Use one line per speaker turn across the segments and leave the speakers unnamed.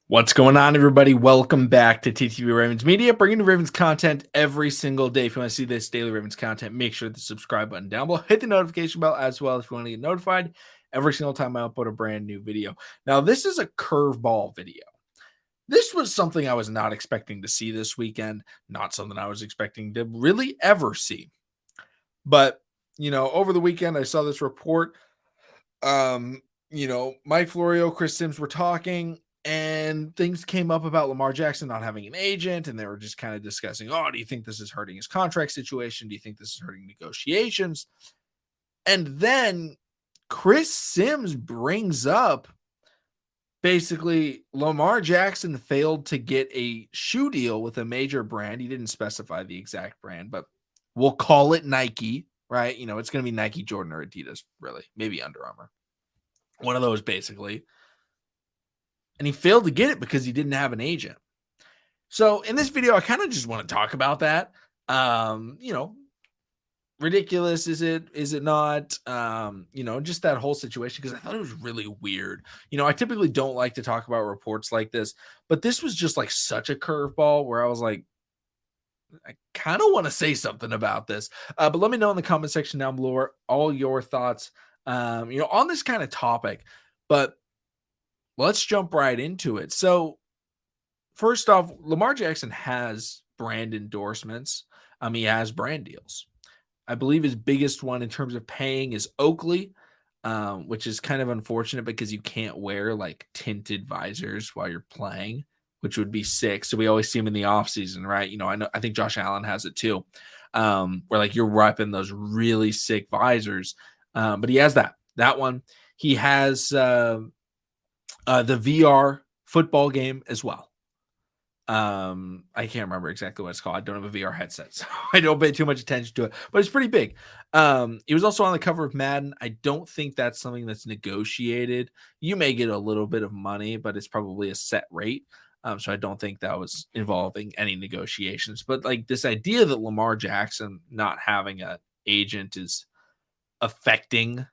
What's going on, everybody? Welcome back to TTV Ravens Media, bringing you Ravens content every single day. If you want to see this daily Ravens content, make sure to subscribe button down below. Hit the notification bell as well if you want to get notified every single time I upload a brand new video. Now, this is a curveball video. This was something I was not expecting to see this weekend, not something I was expecting to really ever see. But, over the weekend, I saw this report. Um, Mike Florio, Chris Sims were talking, and things came up about Lamar Jackson not having an agent, and they were just kind of discussing, oh, do you think this is hurting his contract situation? Do you think this is hurting negotiations? And then Chris Sims brings up basically Lamar Jackson failed to get a shoe deal with a major brand. He didn't specify the exact brand, but we'll call it Nike, right? It's going to be Nike, Jordan, or Adidas, really, maybe Under Armour. One of those, basically. And he failed to get it because he didn't have an agent. So in this video, I kind of just want to talk about that. Ridiculous is it? Is it not? Just that whole situation, because I thought it was really weird. I typically don't like to talk about reports like this, but this was just like such a curveball where I was like, I kind of want to say something about this. But let me know in the comment section down below all your thoughts, on this kind of topic. But let's jump right into it. So, first off, Lamar Jackson has brand endorsements. He has brand deals. I believe his biggest one in terms of paying is Oakley, which is kind of unfortunate because you can't wear like tinted visors while you're playing, which would be sick. So we always see him in the offseason, right? I think Josh Allen has it too, where like you're repping those really sick visors. But he has that one. He has the VR football game as well. I can't remember exactly what it's called. I don't have a VR headset, so I don't pay too much attention to it, but it's pretty big. He was also on the cover of Madden. I don't think that's something that's negotiated. You may get a little bit of money, but it's probably a set rate. So I don't think that was involving any negotiations. But like this idea that Lamar Jackson not having an agent is affecting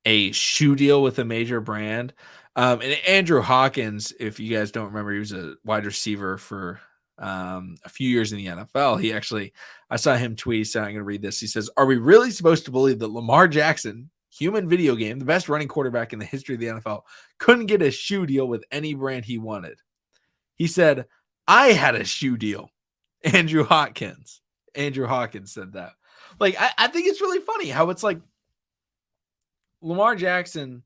a shoe deal with a major brand. And Andrew Hawkins, if you guys don't remember, he was a wide receiver for a few years in the NFL. I saw him tweet, so I'm going to read this. He says, "Are we really supposed to believe that Lamar Jackson, human video game, the best running quarterback in the history of the NFL, couldn't get a shoe deal with any brand he wanted?" He said, "I had a shoe deal." Andrew Hawkins said that. Like, I think it's really funny how it's like Lamar Jackson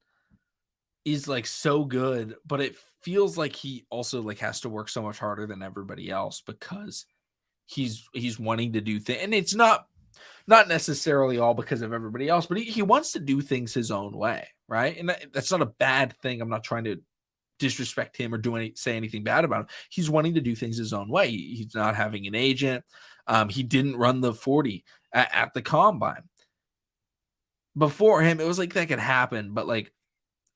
is like so good, but it feels like he also like has to work so much harder than everybody else because he's wanting to do things, and it's not necessarily all because of everybody else, but he wants to do things his own way, right? And that's not a bad thing. I'm not trying to disrespect him or say anything bad about him. He's wanting to do things his own way. He's not having an agent. He didn't run the 40 at the combine. Before him, it was like that could happen, but like,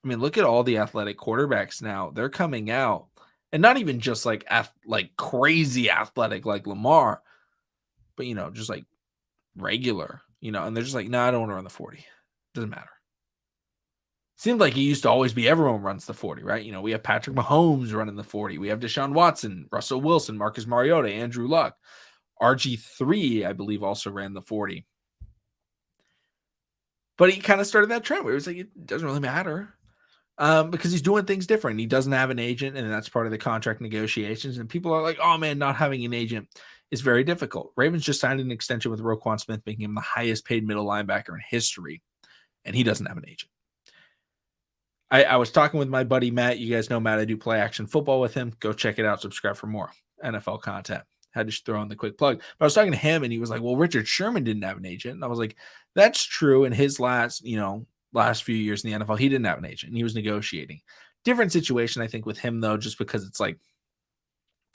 I mean, look at all the athletic quarterbacks now. They're coming out, and not even just like crazy athletic like Lamar, but just like regular, and they're just like, no, I don't want to run the 40. Doesn't matter. Seems like it used to always be everyone runs the 40, right? We have Patrick Mahomes running the 40. We have Deshaun Watson, Russell Wilson, Marcus Mariota, Andrew Luck. RG3, I believe, also ran the 40. But he kind of started that trend where it was like, it doesn't really matter. Because he's doing things different. He doesn't have an agent, and that's part of the contract negotiations. And people are like, oh man, not having an agent is very difficult. Ravens just signed an extension with Roquan Smith, making him the highest paid middle linebacker in history, and he doesn't have an agent. I was talking with my buddy Matt. You guys know Matt. I do play action football with him. Go check it out. Subscribe for more NFL content. Had to throw in the quick plug. But I was talking to him, and he was like, well, Richard Sherman didn't have an agent. And I was like, that's true. In his last few years in the NFL, he didn't have an agent, and he was negotiating. Different situation, I think, with him, though, just because it's like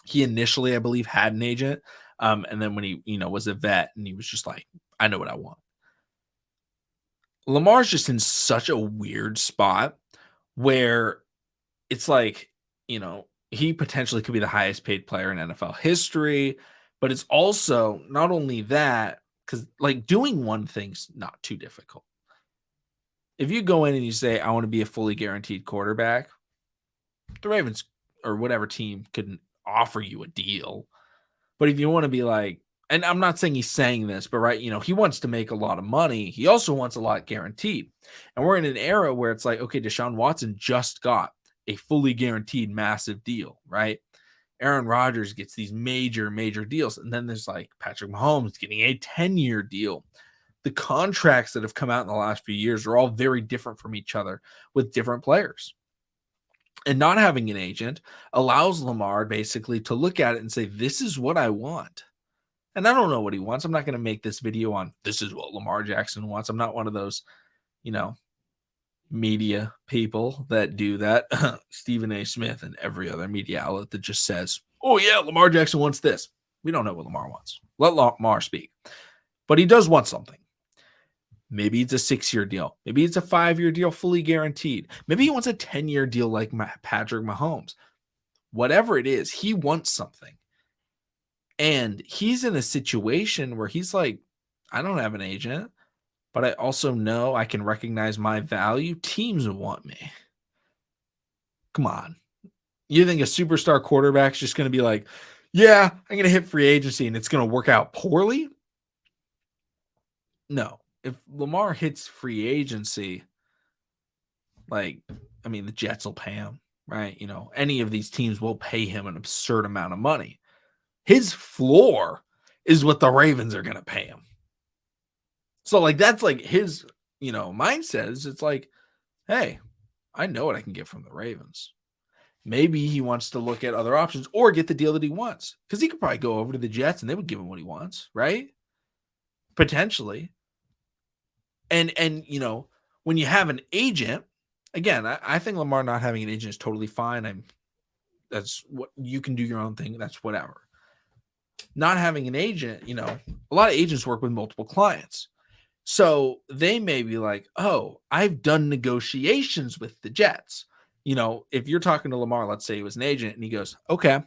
he initially, I believe, had an agent. And then when he, was a vet, and he was just like, I know what I want. Lamar's just in such a weird spot where it's like, he potentially could be the highest paid player in NFL history, but it's also not only that, because like doing one thing's not too difficult. If you go in and you say, I want to be a fully guaranteed quarterback, The Ravens or whatever team couldn't offer you a deal. But if you want to be like, and I'm not saying he's saying this, but right, he wants to make a lot of money. He also wants a lot guaranteed. And we're in an era where it's like, okay, Deshaun Watson just got a fully guaranteed massive deal, right? Aaron Rodgers gets these major, major deals. And then there's like Patrick Mahomes getting a 10-year deal. The contracts that have come out in the last few years are all very different from each other with different players. And not having an agent allows Lamar basically to look at it and say, this is what I want. And I don't know what he wants. I'm not going to make this video on this is what Lamar Jackson wants. I'm not one of those, you know, media people that do that. Stephen A. Smith and every other media outlet that just says, oh, yeah, Lamar Jackson wants this. We don't know what Lamar wants. Let Lamar speak. But he does want something. Maybe it's a 6-year deal. Maybe it's a 5-year deal fully guaranteed. Maybe he wants a 10-year deal like Patrick Mahomes. Whatever it is, he wants something. And he's in a situation where he's like, I don't have an agent, but I also know I can recognize my value. Teams want me. Come on. You think a superstar quarterback's just going to be like, yeah, I'm going to hit free agency and it's going to work out poorly? No. If Lamar hits free agency, the Jets will pay him, right? Any of these teams will pay him an absurd amount of money. His floor is what the Ravens are going to pay him. So, that's his, mindset is it's like, hey, I know what I can get from the Ravens. Maybe he wants to look at other options or get the deal that he wants because he could probably go over to the Jets and they would give him what he wants, right? Potentially. And when you have an agent, again, I think Lamar not having an agent is totally fine. That's what you can do your own thing. That's whatever. Not having an agent, a lot of agents work with multiple clients. So they may be like, oh, I've done negotiations with the Jets. If you're talking to Lamar, let's say he was an agent and he goes, okay,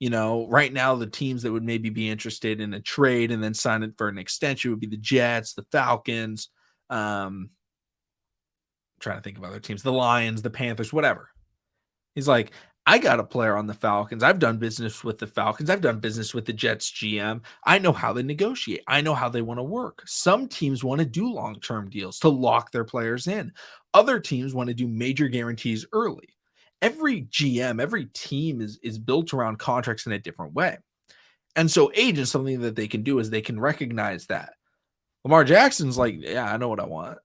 right now the teams that would maybe be interested in a trade and then sign it for an extension would be the Jets, the Falcons, trying to think of other teams, the Lions, the Panthers, whatever. He's like, I got a player on the Falcons. I've done business with the Falcons. I've done business with the Jets GM. I know how they negotiate. I know how they want to work. Some teams want to do long-term deals to lock their players in. Other teams want to do major guarantees early. Every GM, every team is built around contracts in a different way. And so agents, something that they can do is they can recognize that. Lamar Jackson's like, yeah, I know what I want.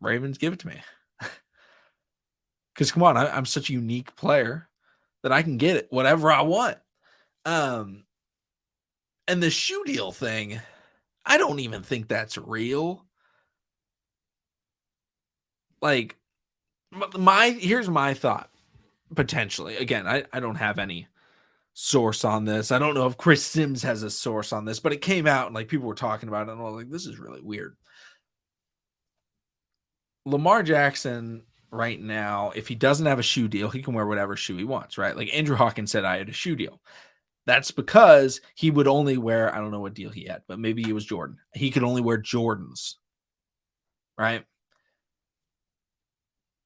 Ravens, give it to me. Because come on, I'm such a unique player that I can get it whatever I want. And the shoe deal thing, I don't even think that's real. Here's my thought, potentially. Again, I don't have any source on this. I don't know if Chris Sims has a source on this, but it came out and people were talking about it and I was like, this is really weird. Lamar Jackson right now, if he doesn't have a shoe deal, he can wear whatever shoe he wants, right? Like Andrew Hawkins said, I had a shoe deal. That's because he would only wear, I don't know what deal he had, but maybe it was Jordan. He could only wear Jordans, right?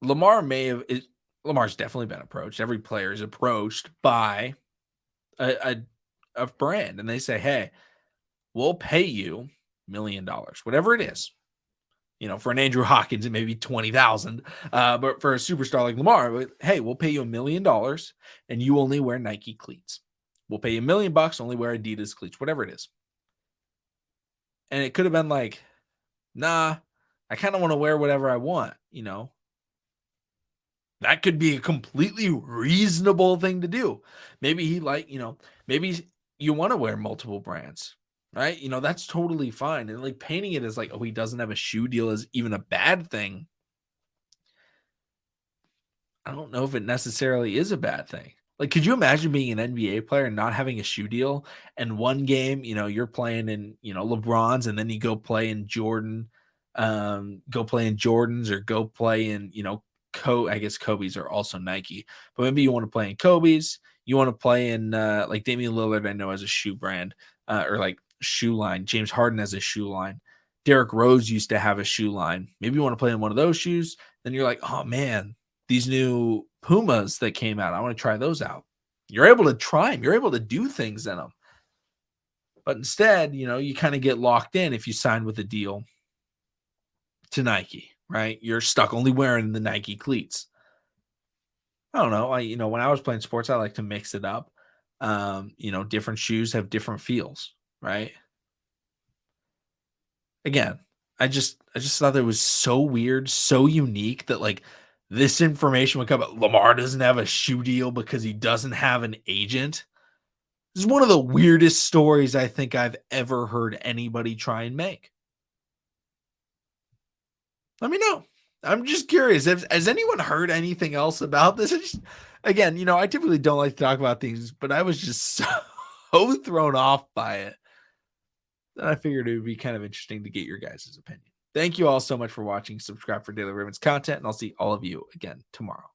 Lamar's definitely been approached. Every player is approached by a brand and they say, hey, we'll pay you $1 million, whatever it is. For an Andrew Hawkins, it may be 20,000. But for a superstar like Lamar, hey, we'll pay you $1 million and you only wear Nike cleats. We'll pay you $1 million, only wear Adidas cleats, whatever it is. And it could have been like, nah, I kind of want to wear whatever I want, That could be a completely reasonable thing to do. Maybe maybe you want to wear multiple brands. Right? That's totally fine. And painting it as oh, he doesn't have a shoe deal is even a bad thing. I don't know if it necessarily is a bad thing. Could you imagine being an NBA player and not having a shoe deal and one game, you're playing in, LeBron's and then you go play in Jordan, go play in Jordans or go play in, I guess Kobe's are also Nike, but maybe you want to play in Kobe's, you want to play in Damian Lillard, I know has a shoe brand or shoe line. James Harden has a shoe line. Derrick Rose used to have a shoe line. Maybe you want to play in one of those shoes. Then you're like, oh man, these new Pumas that came out. I want to try those out. You're able to try them. You're able to do things in them. But instead, you kind of get locked in if you sign with a deal to Nike, right? You're stuck only wearing the Nike cleats. I don't know. When I was playing sports, I like to mix it up. Different shoes have different feels, right? Again, I just thought that was so weird, so unique that like this information would come up. Lamar doesn't have a shoe deal because he doesn't have an agent. This is one of the weirdest stories I think I've ever heard anybody try and make. Let me know. I'm just curious. Has anyone heard anything else about this? Again, I typically don't like to talk about things, but I was just so thrown off by it that I figured it would be kind of interesting to get your guys' opinion. Thank you all so much for watching. Subscribe for Daily Ravens content, and I'll see all of you again tomorrow.